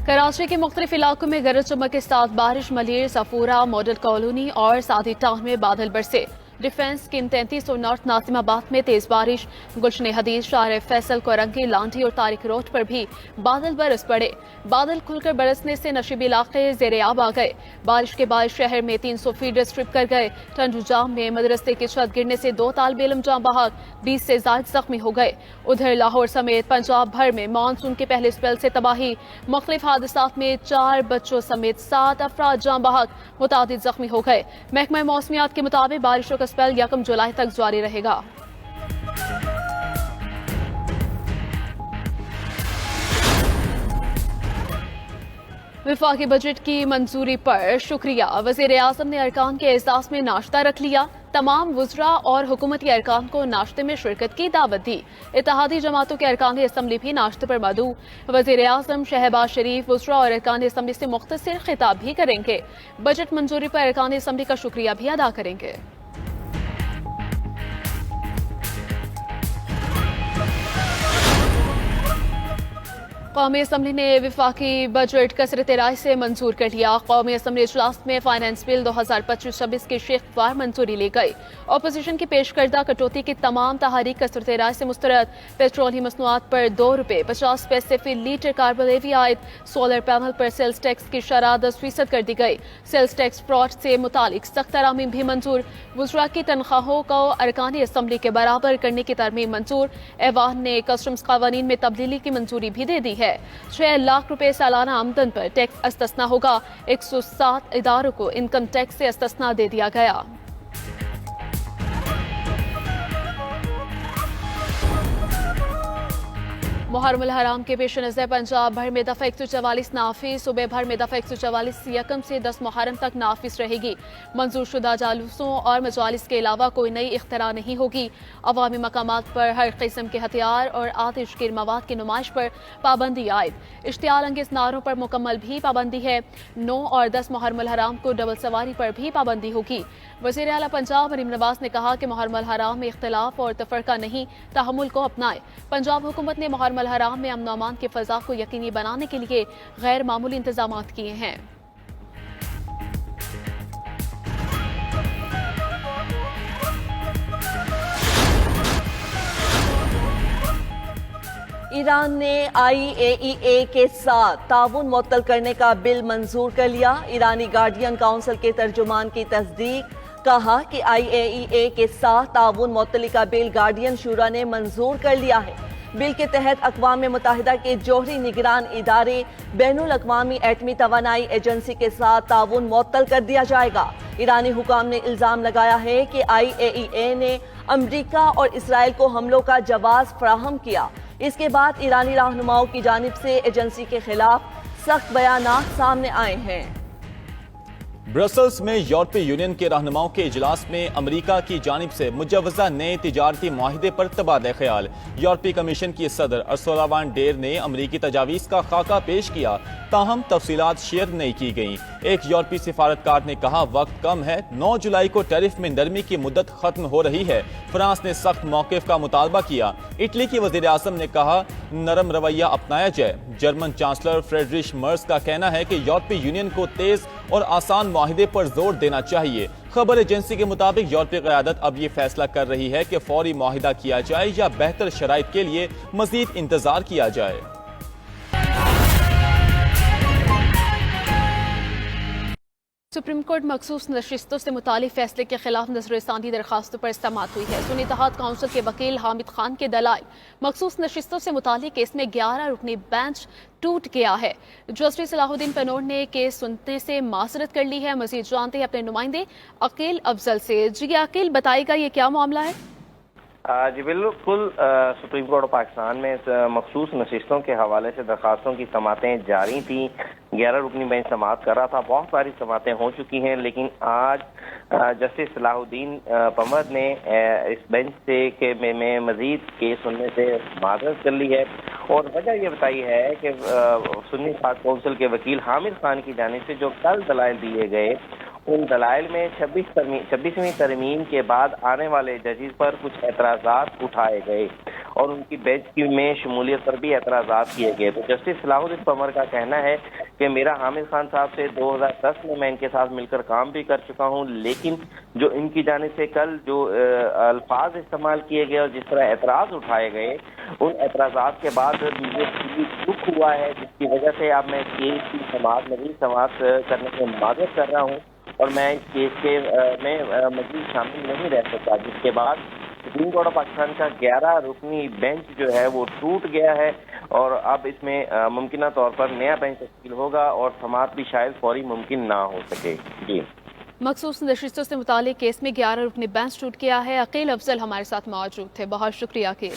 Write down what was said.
कराची के मुख्तलिफ इलाकों में गरज चमक के साथ बारिश। मलिर, सफूरा, मॉडल कॉलोनी और सादी टाउन में बादल बरसे। डिफेंस किन 33 और नॉर्थ नासिमाबाद में तेज बारिश। गुलशन हदीज, शाह फैसल, कोरंगी, लांठी और तारिक रोड पर भी बादल बरस पड़े। बादल खुलकर बरसने से नशीबी इलाके ज़ेर-ए-आब आ गए। बारिश के बाद शहर में 300 फीट स्ट्रिप कर गए। ठंडू जाम में मदरसे की छत गिरने से 2 तालिब इल्म जाम बहाक, 20 से ज्यादा जख्मी हो गए। उधर लाहौर समेत पंजाब भर में मानसून के पहले स्पेल से तबाही। मुख्तलिफ हादसात में 4 बच्चों समेत 7 अफराद जाम बहाक, मुतादिद जख्मी हो गए। महकमा मौसमियात के मुताबिक बारिशों का स्पेल 1 जुलाई तक जारी रहेगा। विफाकी बजट की मंजूरी पर शुक्रिया। वज़ीर आज़म ने अरकान के एहसास में नाश्ता रख लिया। तमाम वुज़रा और हुकूमती अरकान को नाश्ते में शिरकत की दावत दी। इत्तेहादी जमातों के अरकान असम्बली भी नाश्ते पर मदऊ। वज़ीर आज़म शहबाज शरीफ वुज़रा और अरकान असम्बली से मुख्तसर खिताब भी करेंगे। बजट मंजूरी पर अरकान असम्बली का शुक्रिया भी अदा करेंगे। कौमी असम्बली ने विफाकी बजट कसरत राय से मंजूर कर लिया। कौमी असम्बली इजलास में फाइनेंस बिल 2025-26 की शेखवार मंजूरी ली गई। अपोजिशन की पेश करदा कटौती की तमाम तहारीक कसरत राय से मुस्तरद। पेट्रोलियम मसनूआत पर ₹2.50 फी लीटर कार्बन लेवी आयद। सोलर पैनल पर सेल्स टैक्स की शरह 10% कर दी गई। सेल्स टैक्स फ्रॉड से मुतालिक सख्त तरामीम भी मंजूर। वुज़रा की तनख्वाहों को अरकानी असम्बली के बराबर करने की तरमीम मंजूर। ऐवान ने कस्टम्स कानून में तब्दीली की मंजूरी भी दे दी है। 6 लाख रुपए सालाना आमदन पर टैक्स अस्तस्ना होगा। 107 इदारों को इनकम टैक्स से अस्तस्ना दे दिया गया। मुहर्रम अल हराम के पेश नज़र पंजाब भर में दफ़ा 144 नाफिज। सूबे भर में दफ़ा 144 यकम से 10 मुहर्रम तक नाफिज रहेगी। मंजूर शुदा जालूसों और मजालिस के अलावा कोई नई इख्तरा नहीं होगी। अवामी मकामात पर हर किस्म के हथियार और आतिशगीर मवाद की नुमाइश पर पाबंदी आयद। इश्तियाल अंगेज नारों पर मुकम्मल भी पाबंदी है। 9 और 10 मुहर्रम अल हराम को डबल सवारी पर भी पाबंदी होगी। वज़ीर आला पंजाब मरीम नवाज ने कहा कि मुहर्रम अल हराम में इख्तिलाफ और तफरका नहीं, तहम्मुल को अपनाए। पंजाब हुकूमत ने मुहर्रम अल हराम में अमन अमान की फ़ज़ा को यकीनी बनाने के लिए गैर मामूली इंतजाम किए हैं। ईरान ने IAEA के साथ ताउन मुअत्तल करने का बिल मंजूर कर लिया। ईरानी गार्डियन काउंसिल के तर्जुमान की तस्दीक। कहा कि IAEA के साथ ताउन मुअत्तली का बिल गार्डियन शूरा ने मंजूर कर लिया है। बिल के तहत अक़वाम मुत्तहिदा के जोहरी निगरान इदारे बैनुल अक़वामी एटमी तवानाई एजेंसी के साथ ताउन मुअत्तल कर दिया जाएगा। ईरानी हुकाम ने इल्ज़ाम लगाया है कि IAEA ने अमरीका और इसराइल को हमलों का जवाब फराहम किया। इसके बाद ईरानी रहनुमाओं की जानिब से एजेंसी के खिलाफ सख्त बयानात सामने आए हैं। ब्रसल्स में यूरोपीय यूनियन के रहनुमाओं के इजलास में अमरीका की जानिब से मुजव्वज़ा नए तिजारती मुआहिदे पर तबादला ख्याल। यूरोपीय कमीशन की सदर अर्सुला वान डेर ने अमरीकी तजावीज़ का खाका पेश किया, ताहम तफसीलात शेयर नहीं की गईं। एक यूरोपीय सिफारतकार ने कहा वक्त कम है, 9 जुलाई को टैरिफ में नरमी की मुद्दत खत्म हो रही है। फ्रांस ने सख्त मौक़िफ़ का मुतालबा किया। इटली की वज़ीर आज़म ने कहा नरम रवैया अपनाया जाए। जर्मन चांसलर फ्रेडरिश मर्स का कहना है कि यूरोपीय यूनियन को तेज़ और आसान मुआहिदे पर जोर देना चाहिए। खबर एजेंसी के मुताबिक यूरोपीय क़यादत अब ये फैसला कर रही है कि फौरी मुआहिदा किया जाए या बेहतर शराइत के लिए मज़ीद इंतजार किया जाए। सुप्रीम कोर्ट मखसूस नशिस्तों से मुतालिक फैसले के खिलाफ नजरसानी दरखास्तों पर समाअत हुई है। सुन्नी इत्तेहाद काउंसिल के वकील हामिद खान के दलाइल मखसूस नशिस्तों से मुतालिक केस में 11 रुकनी बेंच टूट गया है। जस्टिस सलाहुद्दीन पनोर ने केस सुनने से माजरत कर ली है। मजीद जानते हैं अपने नुमाइंदे अकील अफजल से। जी अकील, बताइएगा ये क्या मामला है? जी बिल्कुल, सुप्रीम कोर्ट ऑफ पाकिस्तान में मखसूस नशिस्तों के हवाले से दरखास्तों की समातें जारी थी। 11 रुकनी बेंच समात कर रहा था। बहुत सारी समातें हो चुकी हैं, लेकिन आज जस्टिस सलाहुद्दीन पमर ने इस बेंच से के में मजीद केस सुनने से माजरत कर ली है। और वजह यह बताई है कि सुन्नी इत्तेहाद काउंसिल के वकील हामिद खान की जानिब से जो कल दलाइल दिए गए, उन दलाइल में 26वीं तरमीम के बाद आने वाले जजेस पर कुछ एतराज़ात उठाए गए اور ان کی بینچ میں شمولیت پر بھی اعتراضات کیے گئے۔ تو جسٹس صلاح الدین قمر کا کہنا ہے کہ میرا حامد خان صاحب سے 2010 میں ان کے ساتھ مل کر کام بھی کر چکا ہوں، لیکن جو ان کی جانب سے کل جو الفاظ استعمال کیے گئے اور جس طرح اعتراض اٹھائے گئے، ان اعتراضات کے بعد مجھے دکھ ہوا ہے، جس کی وجہ سے اب میں اس کیس کی سماعت کرنے سے معذرت کر رہا ہوں اور میں اس کیس کے میں مزید شامل نہیں رہ سکتا، جس کے بعد سپریم کورٹ آف پاکستان کا 11 رکنی بینچ جو ہے وہ ٹوٹ گیا ہے اور اب اس میں ممکنہ طور پر نیا بینچ تشکیل ہوگا اور سماعت بھی شاید فوری ممکن نہ ہو سکے۔ جی، مخصوص نشستوں سے متعلق کیس میں 11 رکنی بینچ ٹوٹ گیا ہے۔ عقیل افضل ہمارے ساتھ موجود تھے، بہت شکریہ عقیل۔